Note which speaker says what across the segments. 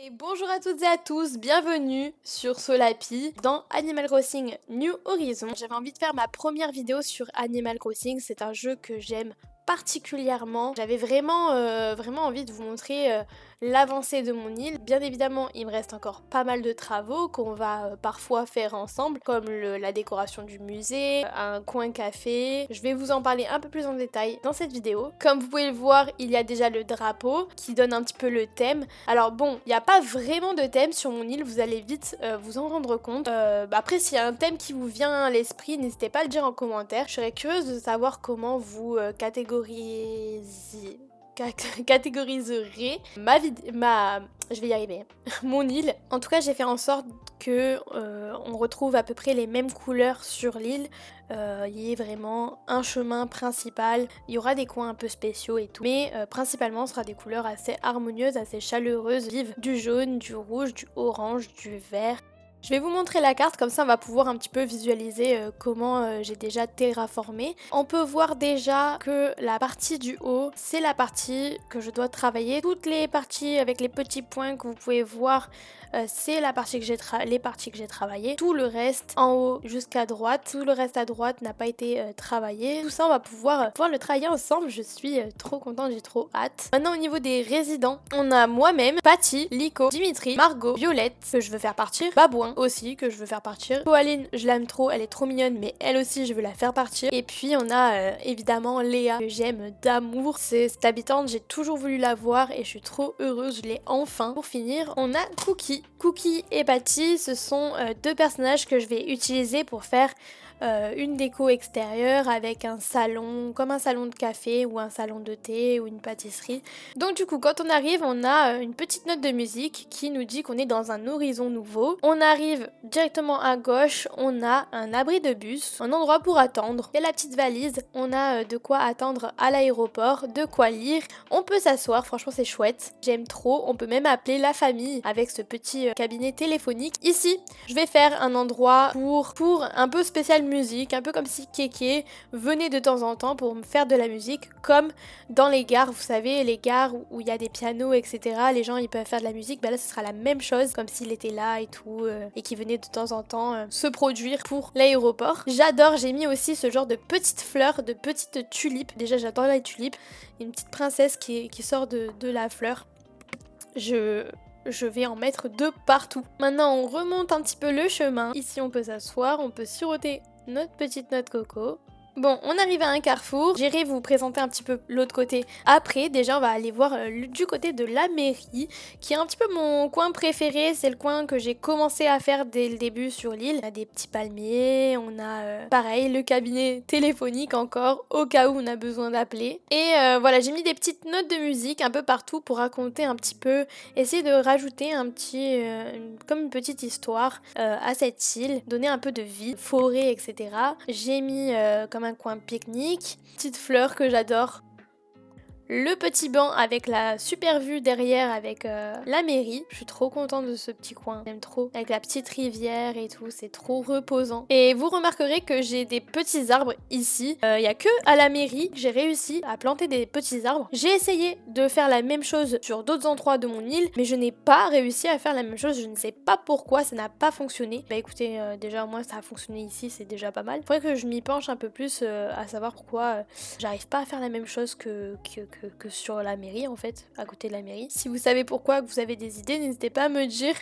Speaker 1: Et bonjour à toutes et à tous, bienvenue sur Solapi dans Animal Crossing New Horizons. J'avais envie de faire ma première vidéo sur Animal Crossing, c'est un jeu que j'aime particulièrement. J'avais vraiment envie de vous montrer l'avancée de mon île. Bien évidemment, il me reste encore pas mal de travaux qu'on va parfois faire ensemble, comme la décoration du musée, un coin café. Je vais vous en parler un peu plus en détail dans cette vidéo. Comme vous pouvez le voir, il y a déjà le drapeau qui donne un petit peu le thème. Alors bon, il n'y a pas vraiment de thème sur mon île, vous allez vite vous en rendre compte. Après, s'il y a un thème qui vous vient à l'esprit, n'hésitez pas à le dire en commentaire. Je serais curieuse de savoir comment vous catégoriserez je vais y arriver, mon île. En tout cas, j'ai fait en sorte que on retrouve à peu près les mêmes couleurs sur l'île. Il y ait vraiment un chemin principal. Il y aura des coins un peu spéciaux et tout, mais principalement, ce sera des couleurs assez harmonieuses, assez chaleureuses, vives, du jaune, du rouge, du orange, du vert. Je vais vous montrer la carte, comme ça on va pouvoir un petit peu visualiser comment j'ai déjà terraformé. On peut voir déjà que la partie du haut, c'est la partie que je dois travailler. Toutes les parties avec les petits points que vous pouvez voir, c'est la partie que les parties que j'ai travaillées. Tout le reste en haut jusqu'à droite, tout le reste à droite n'a pas été travaillé. Tout ça on va pouvoir le travailler ensemble. Je suis trop contente, j'ai trop hâte. Maintenant au niveau des résidents, on a moi-même, Patty, Lico, Dimitri, Margot, Violette que je veux faire partir, Babouin aussi que je veux faire partir. Coaline, je l'aime trop, elle est trop mignonne, mais elle aussi je veux la faire partir. Et puis on a évidemment Léa que j'aime d'amour. C'est cette habitante, j'ai toujours voulu la voir et je suis trop heureuse, je l'ai enfin. Pour finir, on a Cookie. Cookie et Patty, ce sont deux personnages que je vais utiliser pour faire une déco extérieure avec un salon, comme un salon de café ou un salon de thé ou une pâtisserie. Donc du coup, quand on arrive, on a une petite note de musique qui nous dit qu'on est dans un horizon nouveau. On arrive directement à gauche, on a un abri de bus, un endroit pour attendre. Il y a la petite valise, on a de quoi attendre à l'aéroport, de quoi lire. On peut s'asseoir, franchement c'est chouette. J'aime trop, on peut même appeler la famille avec ce petit cabinet téléphonique. Ici, je vais faire un endroit pour un peu spécial musique, un peu comme si Kéké venait de temps en temps pour me faire de la musique, comme dans les gares, vous savez, les gares où il y a des pianos, etc. Les gens ils peuvent faire de la musique, bah là ce sera la même chose, comme s'il était là et tout, et qu'il venait de temps en temps se produire pour l'aéroport. J'adore, j'ai mis aussi ce genre de petites fleurs, de petites tulipes. Déjà j'adore les tulipes, une petite princesse qui sort de la fleur. Je vais en mettre de partout. Maintenant, on remonte un petit peu le chemin. Ici, on peut s'asseoir, on peut siroter notre petite noix de coco. Bon, on arrive à un carrefour. J'irai vous présenter un petit peu l'autre côté après. Déjà, on va aller voir du côté de la mairie, qui est un petit peu mon coin préféré. C'est le coin que j'ai commencé à faire dès le début sur l'île. On a des petits palmiers, on a pareil le cabinet téléphonique encore, au cas où on a besoin d'appeler. Et voilà, j'ai mis des petites notes de musique un peu partout pour raconter un petit peu, essayer de rajouter un petit, comme une petite histoire à cette île, donner un peu de vie, forêt, etc. J'ai mis comme un coin pique-nique, petite fleur que j'adore. Le petit banc avec la super vue derrière avec la mairie. Je suis trop contente de ce petit coin. J'aime trop. Avec la petite rivière et tout, c'est trop reposant. Et vous remarquerez que j'ai des petits arbres ici. Il n'y a que à la mairie que j'ai réussi à planter des petits arbres. J'ai essayé de faire la même chose sur d'autres endroits de mon île, mais je n'ai pas réussi à faire la même chose. Je ne sais pas pourquoi, ça n'a pas fonctionné. Bah écoutez, déjà moi ça a fonctionné ici, c'est déjà pas mal. Faudrait que je m'y penche un peu plus à savoir pourquoi j'arrive pas à faire la même chose que sur la mairie en fait, à côté de la mairie. Si vous savez pourquoi, que vous avez des idées, n'hésitez pas à me dire,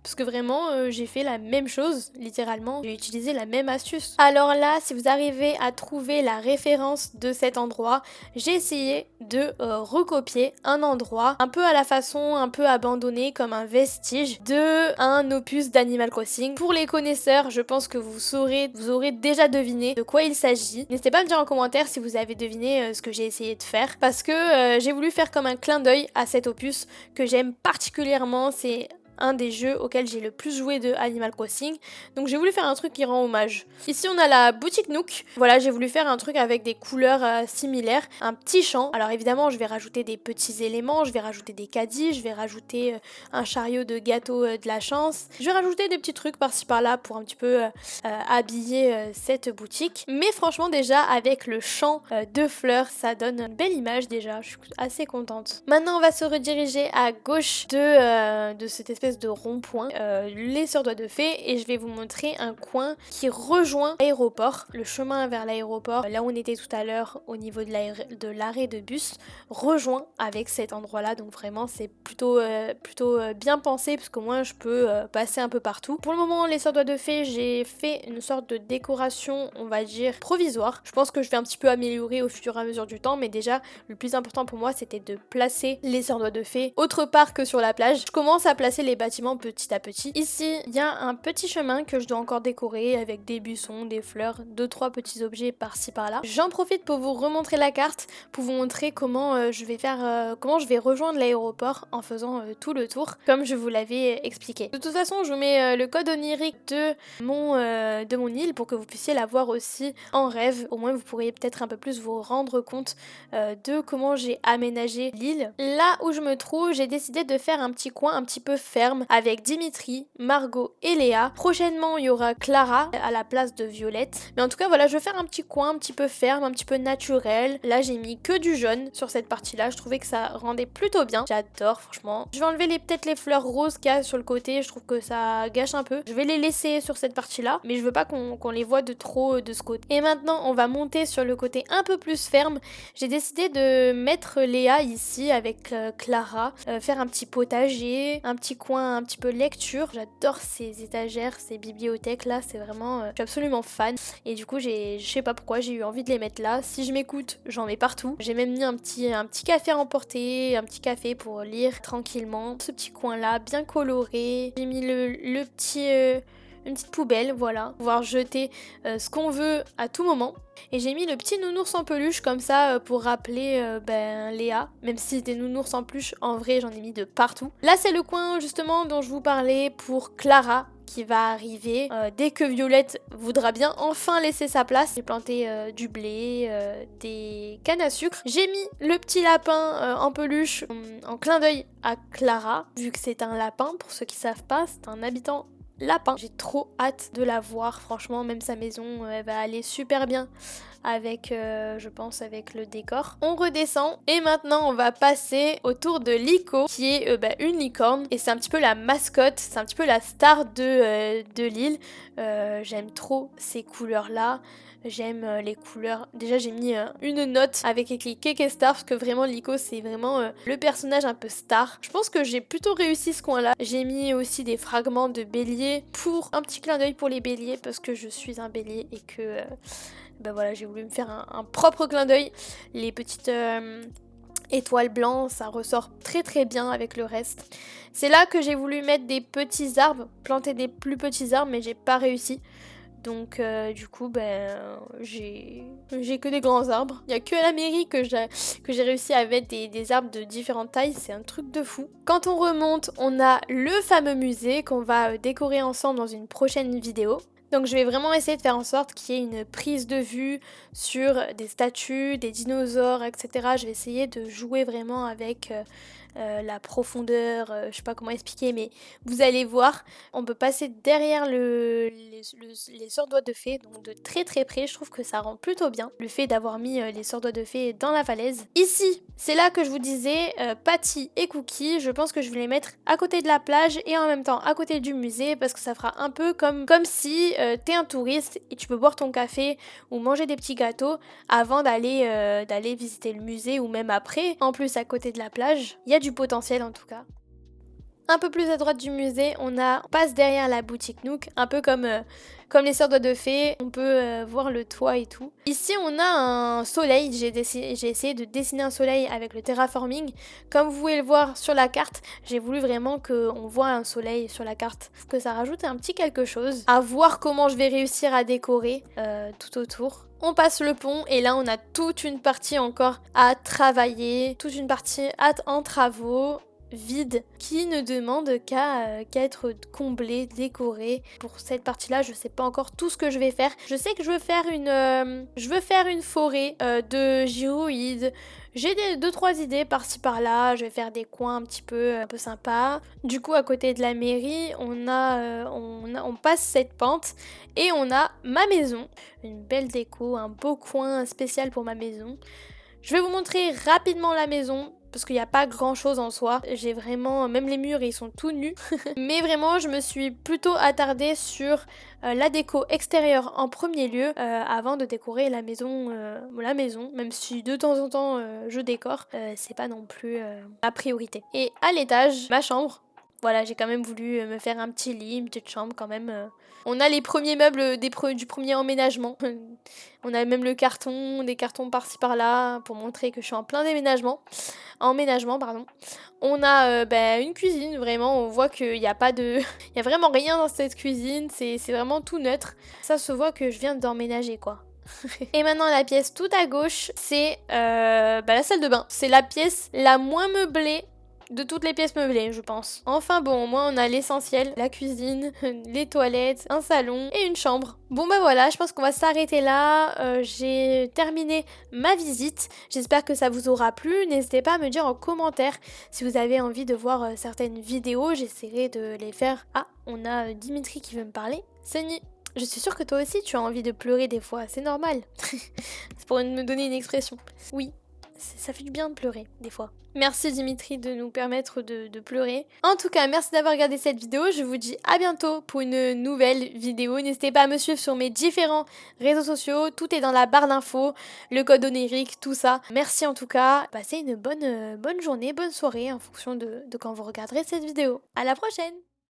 Speaker 1: parce que vraiment j'ai fait la même chose, littéralement, j'ai utilisé la même astuce. Alors là, si vous arrivez à trouver la référence de cet endroit, j'ai essayé de recopier un endroit un peu à la façon, un peu abandonné, comme un vestige de un opus d'Animal Crossing. Pour les connaisseurs, je pense que vous aurez déjà deviné de quoi il s'agit. N'hésitez pas à me dire en commentaire si vous avez deviné ce que j'ai essayé de faire, parce que j'ai voulu faire comme un clin d'œil à cet opus que j'aime particulièrement. C'est un des jeux auxquels j'ai le plus joué de Animal Crossing. Donc j'ai voulu faire un truc qui rend hommage. Ici on a la boutique Nook. Voilà, j'ai voulu faire un truc avec des couleurs similaires, un petit champ. Alors évidemment je vais rajouter des petits éléments, je vais rajouter des caddies, je vais rajouter un chariot de gâteau de la chance. Je vais rajouter des petits trucs par-ci par-là pour un petit peu habiller cette boutique. Mais franchement déjà avec le champ de fleurs, ça donne une belle image déjà, je suis assez contente. Maintenant on va se rediriger à gauche de cette espèce de rond-point, les sœurs doigts de fée, et je vais vous montrer un coin qui rejoint l'aéroport. Le chemin vers l'aéroport, là où on était tout à l'heure au niveau de l'arrêt de bus, rejoint avec cet endroit là, donc vraiment c'est plutôt bien pensé parce qu'au moins je peux passer un peu partout. Pour le moment les sœurs doigts de fée, j'ai fait une sorte de décoration, on va dire provisoire. Je pense que je vais un petit peu améliorer au fur et à mesure du temps, mais déjà le plus important pour moi c'était de placer les sœurs doigts de fée autre part que sur la plage. Je commence à placer les bâtiments petit à petit. Ici il y a un petit chemin que je dois encore décorer avec des buissons, des fleurs, 2-3 petits objets par-ci par-là. J'en profite pour vous remontrer la carte, pour vous montrer comment je vais rejoindre l'aéroport en faisant tout le tour comme je vous l'avais expliqué. De toute façon je vous mets le code onirique de mon île pour que vous puissiez la voir aussi en rêve. Au moins vous pourriez peut-être un peu plus vous rendre compte de comment j'ai aménagé l'île. Là où je me trouve, j'ai décidé de faire un petit coin un petit peu ferme avec Dimitri, Margot et Léa. Prochainement il y aura Clara à la place de Violette. Mais en tout cas voilà, je vais faire un petit coin un petit peu ferme, un petit peu naturel. Là j'ai mis que du jaune sur cette partie là, je trouvais que ça rendait plutôt bien. J'adore franchement. Je vais enlever peut-être les fleurs roses qu'il y a sur le côté, je trouve que ça gâche un peu. Je vais les laisser sur cette partie là, mais je veux pas qu'on les voit de trop de ce côté. Et maintenant on va monter sur le côté un peu plus ferme. J'ai décidé de mettre Léa ici avec Clara, faire un petit potager, un petit coin un petit peu lecture. J'adore ces étagères, ces bibliothèques là, c'est vraiment, je suis absolument fan. Et du coup je sais pas pourquoi j'ai eu envie de les mettre là. Si je m'écoute, j'en mets partout. J'ai même mis un petit café à emporter, un petit café pour lire tranquillement. Ce petit coin là, bien coloré. J'ai mis le petit une petite poubelle, voilà, pouvoir jeter ce qu'on veut à tout moment. Et j'ai mis le petit nounours en peluche comme ça pour rappeler Léa, même si c'était nounours en peluche, en vrai j'en ai mis de partout. Là c'est le coin justement dont je vous parlais pour Clara qui va arriver dès que Violette voudra bien enfin laisser sa place. J'ai planté du blé, des cannes à sucre. J'ai mis le petit lapin en peluche en clin d'œil à Clara, vu que c'est un lapin, pour ceux qui savent pas, c'est un habitant lapin. J'ai trop hâte de la voir, franchement, même sa maison, elle va aller super bien avec, je pense, avec le décor. On redescend et maintenant on va passer autour de Liko, qui est une licorne et c'est un petit peu la mascotte, c'est un petit peu la star de l'île. J'aime trop ces couleurs là. J'aime les couleurs. Déjà j'ai mis une note avec écrit Keke Star parce que vraiment Liko c'est vraiment le personnage un peu star. Je pense que j'ai plutôt réussi ce coin là. J'ai mis aussi des fragments de bélier pour un petit clin d'œil pour les béliers parce que je suis un bélier et que voilà, j'ai voulu me faire un propre clin d'œil. Les petites étoiles blancs, ça ressort très très bien avec le reste. C'est là que j'ai voulu mettre des petits arbres, planter des plus petits arbres mais j'ai pas réussi. Donc du coup j'ai que des grands arbres. Il n'y a que à la mairie que j'ai réussi à mettre des arbres de différentes tailles, c'est un truc de fou. Quand on remonte, on a le fameux musée qu'on va décorer ensemble dans une prochaine vidéo. Donc je vais vraiment essayer de faire en sorte qu'il y ait une prise de vue sur des statues, des dinosaures, etc. Je vais essayer de jouer vraiment avec la profondeur, je sais pas comment expliquer, mais vous allez voir, on peut passer derrière les sœurs doigts de fée, donc de très très près. Je trouve que ça rend plutôt bien le fait d'avoir mis les sœurs doigts de fée dans la falaise. Ici, c'est là que je vous disais, Patty et Cookie, je pense que je vais les mettre à côté de la plage et en même temps à côté du musée parce que ça fera un peu comme si t'es un touriste et tu peux boire ton café ou manger des petits gâteaux avant d'aller visiter le musée ou même après. En plus, à côté de la plage, il y a du potentiel en tout cas. Un peu plus à droite du musée, on passe derrière la boutique Nook, un peu comme les sœurs doigts de fée, on peut voir le toit et tout. Ici on a un soleil, j'ai essayé de dessiner un soleil avec le terraforming. Comme vous pouvez le voir sur la carte, j'ai voulu vraiment qu'on voit un soleil sur la carte. Je trouve que ça rajoute un petit quelque chose. À voir comment je vais réussir à décorer tout autour. On passe le pont et là on a toute une partie encore à travailler, toute une partie en travaux. vide qui ne demande qu'à être comblé, décoré. Pour cette partie-là, je sais pas encore tout ce que je vais faire. Je sais que je veux faire une forêt de gyroïdes. J'ai 2-3 idées par-ci par-là. Je vais faire des coins un peu sympas. Du coup, à côté de la mairie, on passe cette pente et on a ma maison. Une belle déco, un beau coin spécial pour ma maison. Je vais vous montrer rapidement la maison parce qu'il n'y a pas grand chose en soi. J'ai vraiment, même les murs ils sont tout nus. Mais vraiment je me suis plutôt attardée sur la déco extérieure en premier lieu avant de décorer la maison. Même si de temps en temps je décore, c'est pas non plus ma priorité. Et à l'étage, ma chambre. Voilà, j'ai quand même voulu me faire un petit lit, une petite chambre quand même. On a les premiers meubles du premier emménagement. On a même le carton, des cartons par-ci par-là pour montrer que je suis en plein déménagement. Emménagement, pardon. On a une cuisine, vraiment, on voit qu'il n'y a pas de... Il y a vraiment rien dans cette cuisine, c'est vraiment tout neutre. Ça se voit que je viens d'emménager, quoi. Et maintenant la pièce tout à gauche, c'est la salle de bain. C'est la pièce la moins meublée de toutes les pièces meublées, je pense. Enfin bon, au moins on a l'essentiel, la cuisine, les toilettes, un salon et une chambre. Bon bah voilà, je pense qu'on va s'arrêter là. J'ai terminé ma visite. J'espère que ça vous aura plu. N'hésitez pas à me dire en commentaire si vous avez envie de voir certaines vidéos. J'essaierai de les faire. Ah, on a Dimitri qui veut me parler. Salut. Je suis sûre que toi aussi tu as envie de pleurer des fois, c'est normal. C'est pour me donner une expression. Oui. Ça fait du bien de pleurer, des fois. Merci Dimitri de nous permettre de pleurer. En tout cas, merci d'avoir regardé cette vidéo. Je vous dis à bientôt pour une nouvelle vidéo. N'hésitez pas à me suivre sur mes différents réseaux sociaux. Tout est dans la barre d'infos, le code onirique, tout ça. Merci en tout cas. Passez une bonne journée, bonne soirée en fonction de quand vous regarderez cette vidéo. À la prochaine!